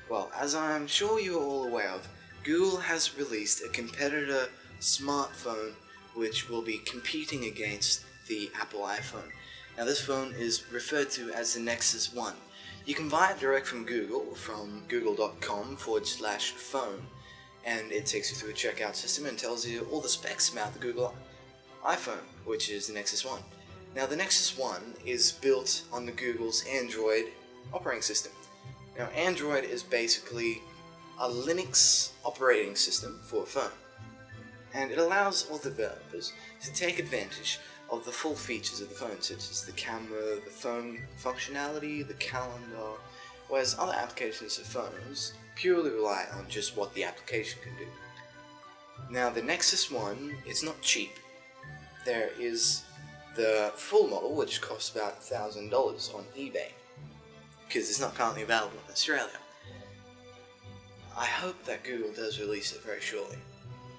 Well, as I'm sure you're all aware of, Google has released a competitor smartphone which will be competing against the Apple iPhone. Now this phone is referred to as the Nexus One. You can buy it direct from Google, from google.com/phone, and it takes you through a checkout system and tells you all the specs about the Google iPhone, which is the Nexus One. Now the Nexus One is built on the Google's Android operating system. Now Android is basically a Linux operating system for a phone, and it allows all developers to take advantage of the full features of the phone, such as the camera, the phone functionality, the calendar, whereas other applications of phones purely rely on just what the application can do. Now the Nexus One is not cheap. There is the full model, which costs about $1,000 on eBay, because it's not currently available in Australia. I hope that Google does release it very shortly,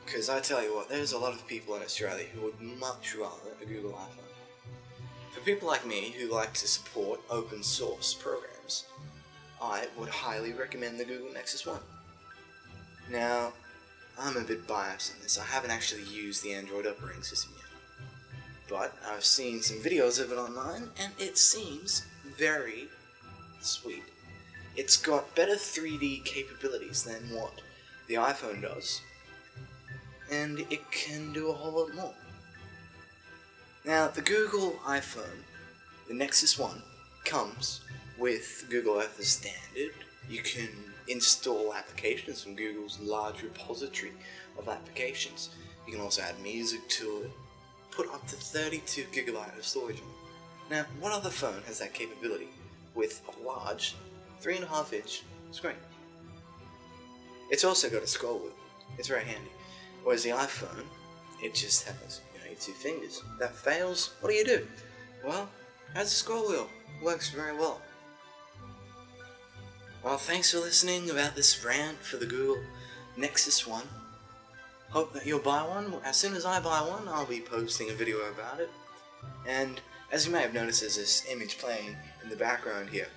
because I tell you what, there's a lot of people in Australia who would much rather a Google iPhone. For people like me who like to support open source programs, I would highly recommend the Google Nexus One. Now, I'm a bit biased in this. I haven't actually used the Android operating system yet, but I've seen some videos of it online, and it seems very sweet. It's got better 3D capabilities than what the iPhone does, and it can do a whole lot more. Now, the Google iPhone, the Nexus One, comes with Google Earth as standard. You can install applications from Google's large repository of applications. You can also add music to it, put up to 32 gigabytes of storage on it. Now, what other phone has that capability with a large 3.5-inch screen? It's also got a scroll wheel. It's very handy. Whereas the iPhone, it just has your 2 fingers. That fails, what do? Well, has a scroll wheel. Works very well. Well, thanks for listening about this rant for the Google Nexus One. Hope that you'll buy one. As soon as I buy one, I'll be posting a video about it. And as you may have noticed, there's this image playing in the background here.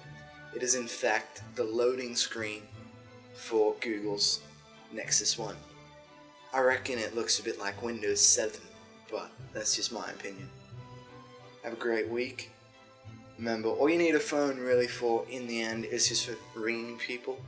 It is in fact the loading screen for Google's Nexus One. I reckon it looks a bit like Windows 7, but that's just my opinion. Have a great week. Remember, all you need a phone really for, in the end, is just for ringing people.